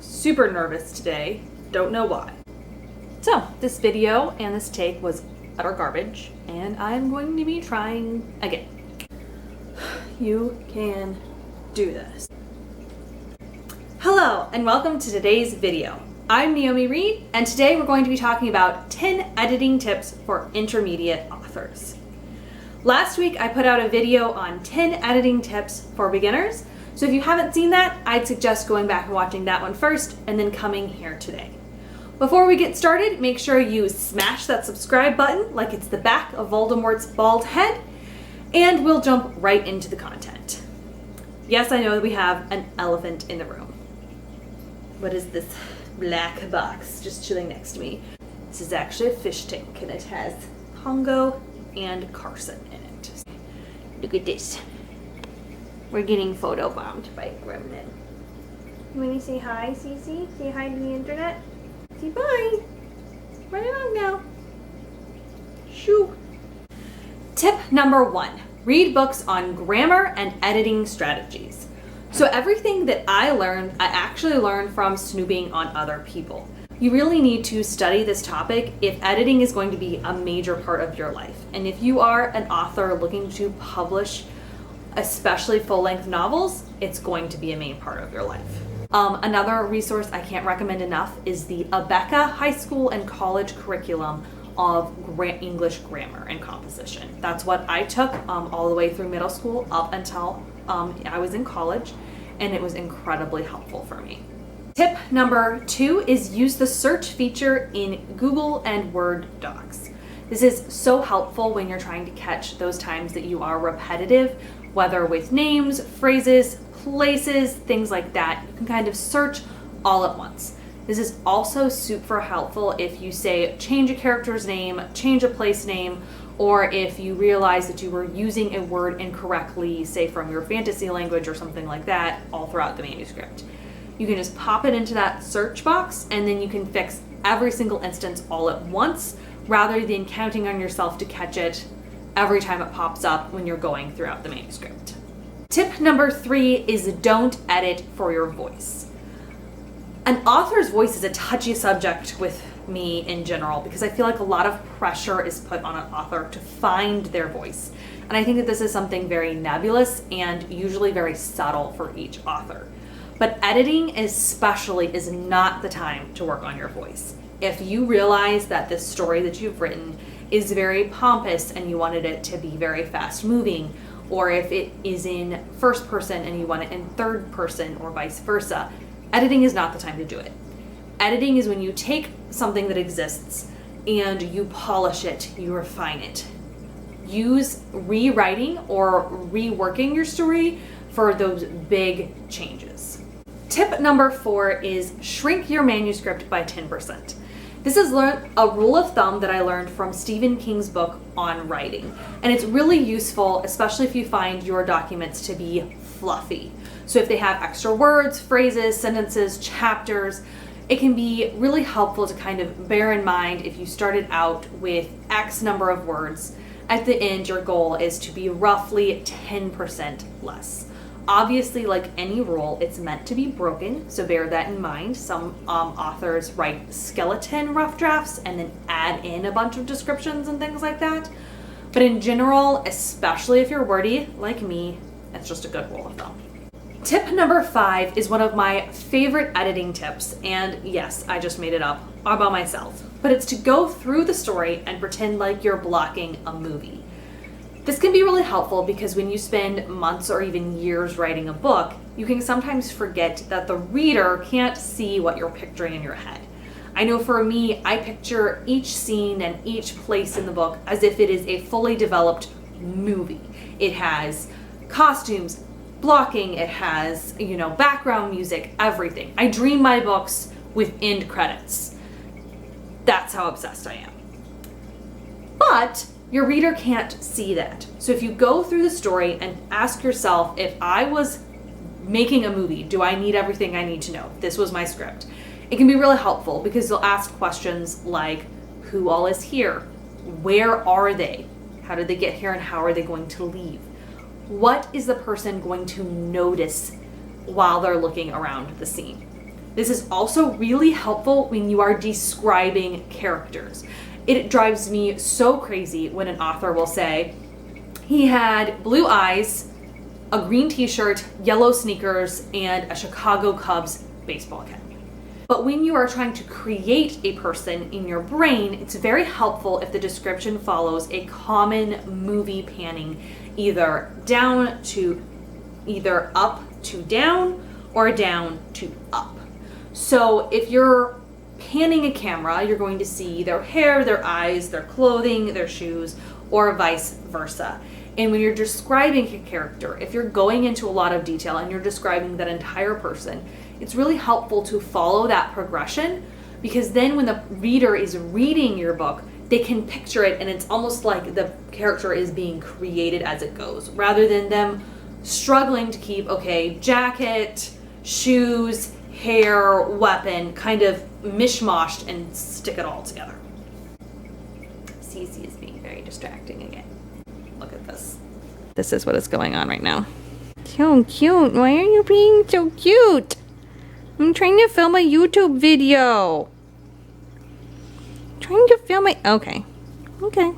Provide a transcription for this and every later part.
super nervous today. Don't know why. So this video and this take was utter garbage, and I'm going to be trying again. You can do this. Hello and welcome to today's video. I'm Naomi Reed, and today we're going to be talking about 10 editing tips for intermediate authors. Last week I put out a video on 10 editing tips for beginners, so if you haven't seen that, I'd suggest going back and watching that one first and then coming here today. Before we get started, make sure you smash that subscribe button like it's the back of Voldemort's bald head, and we'll jump right into the content. Yes, I know that we have an elephant in the room. What is this black box just chilling next to me? This is actually a fish tank, and it has Pongo and Carson in it. Look at this. We're getting photobombed by Gremlin. You want to say hi, Cece? Say hi to the internet? Say bye. Run along now. Shoo. Tip number 1. Read books on grammar and editing strategies. So everything that I learned, I actually learned from snooping on other people. You really need to study this topic if editing is going to be a major part of your life. And if you are an author looking to publish, especially full-length novels, it's going to be a main part of your life. Another resource I can't recommend enough is the Abeka High School and College Curriculum of English Grammar and Composition. That's what I took all the way through middle school up until I was in college, and it was incredibly helpful for me. Tip number 2 is use the search feature in Google and Word docs. This is so helpful when you're trying to catch those times that you are repetitive, whether with names, phrases, places, things like that. You can kind of search all at once. This is also super helpful if you say change a character's name, change a place name, or if you realize that you were using a word incorrectly, say from your fantasy language or something like that, all throughout the manuscript. You can just pop it into that search box, and then you can fix every single instance all at once, rather than counting on yourself to catch it every time it pops up when you're going throughout the manuscript. Tip number 3 is don't edit for your voice. An author's voice is a touchy subject with me in general because I feel like a lot of pressure is put on an author to find their voice. And I think that this is something very nebulous and usually very subtle for each author. But editing especially is not the time to work on your voice. If you realize that this story that you've written is very pompous and you wanted it to be very fast moving, or if it is in first person and you want it in third person or vice versa, editing is not the time to do it. Editing is when you take something that exists and you polish it, you refine it. Use rewriting or reworking your story for those big changes. Tip number 4 is shrink your manuscript by 10%. This is a rule of thumb that I learned from Stephen King's book on writing, and it's really useful, especially if you find your documents to be fluffy. So if they have extra words, phrases, sentences, chapters, it can be really helpful to kind of bear in mind if you started out with X number of words, at the end your goal is to be roughly 10% less. Obviously, like any rule, it's meant to be broken, so bear that in mind. Some authors write skeleton rough drafts and then add in a bunch of descriptions and things like that. But in general, especially if you're wordy like me, it's just a good rule of thumb. Tip number 5 is one of my favorite editing tips, and yes, I just made it up all by myself, but it's to go through the story and pretend like you're blocking a movie. This can be really helpful because when you spend months or even years writing a book, you can sometimes forget that the reader can't see what you're picturing in your head. I know for me, I picture each scene and each place in the book as if it is a fully developed movie. It has costumes, blocking, it has, background music, everything. I dream my books with end credits. That's how obsessed I am. But your reader can't see that. So if you go through the story and ask yourself, if I was making a movie, do I need everything I need to know? This was my script. It can be really helpful because you'll ask questions like, who all is here? Where are they? How did they get here and how are they going to leave? What is the person going to notice while they're looking around the scene? This is also really helpful when you are describing characters. It drives me so crazy when an author will say, he had blue eyes, a green t-shirt, yellow sneakers, and a Chicago Cubs baseball cap. But when you are trying to create a person in your brain, it's very helpful if the description follows a common movie panning, either up to down or down to up. So if you're panning a camera, you're going to see their hair, their eyes, their clothing, their shoes, or vice versa. And when you're describing a character, if you're going into a lot of detail and you're describing that entire person, it's really helpful to follow that progression, because then when the reader is reading your book, they can picture it and it's almost like the character is being created as it goes, rather than them struggling to keep, okay, jacket, shoes, hair, weapon, kind of mishmashed and stick it all together. Cece is being very distracting again. Look at this. This is what is going on right now. So cute. Why are you being so cute? I'm trying to film a YouTube video. Trying to film it. Okay. Okay.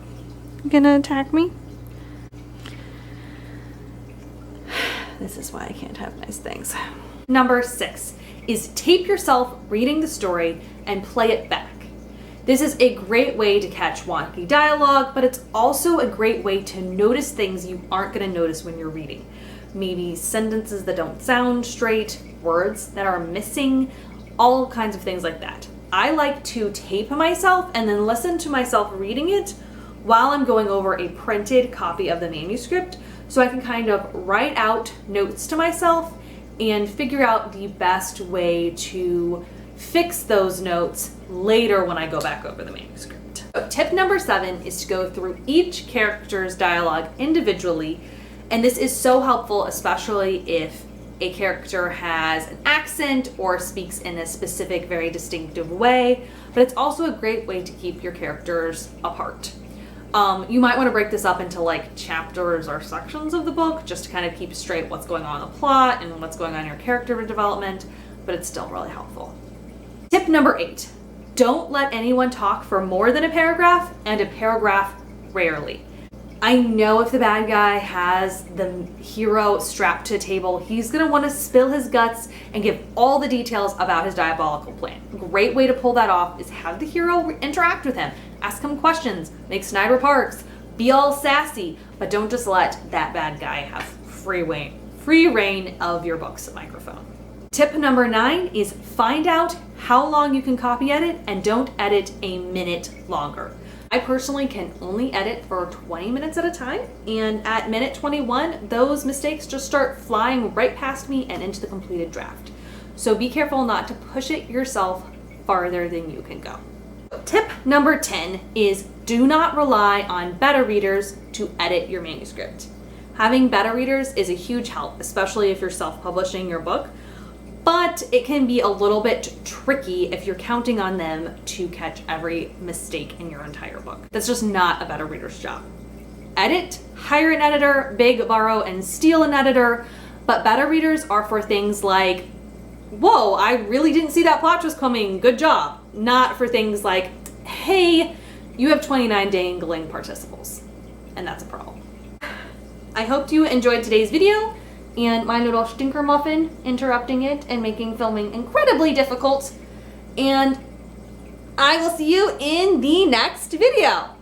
You gonna attack me? This is why I can't have nice things. Number 6 is tape yourself reading the story and play it back. This is a great way to catch wonky dialogue, but it's also a great way to notice things you aren't going to notice when you're reading. Maybe sentences that don't sound straight, words that are missing, all kinds of things like that. I like to tape myself and then listen to myself reading it while I'm going over a printed copy of the manuscript, so I can kind of write out notes to myself and figure out the best way to fix those notes later when I go back over the manuscript. So tip number 7 is to go through each character's dialogue individually, and this is so helpful, especially if a character has an accent or speaks in a specific, very distinctive way, but it's also a great way to keep your characters apart. You might want to break this up into like chapters or sections of the book just to kind of keep straight what's going on in the plot and what's going on in your character development, but it's still really helpful. Tip number 8, don't let anyone talk for more than a paragraph, and a paragraph rarely. I know if the bad guy has the hero strapped to a table, he's going to want to spill his guts and give all the details about his diabolical plan. A great way to pull that off is have the hero interact with him, ask him questions, make snide remarks, be all sassy, but don't just let that bad guy have free reign of your book's microphone. Tip number 9 is find out how long you can copy edit and don't edit a minute longer. I personally can only edit for 20 minutes at a time, and at minute 21, those mistakes just start flying right past me and into the completed draft. So be careful not to push it yourself farther than you can go. Tip number 10 is do not rely on beta readers to edit your manuscript. Having beta readers is a huge help, especially if you're self-publishing your book, but it can be a little bit tricky if you're counting on them to catch every mistake in your entire book. That's just not a beta reader's job. Edit, hire an editor, beg, borrow, and steal an editor, but beta readers are for things like, whoa, I really didn't see that plot twist coming, good job. Not for things like, hey, you have 29 dangling participles, and that's a problem. I hope you enjoyed today's video, and my little stinker muffin interrupting it and making filming incredibly difficult. And I will see you in the next video.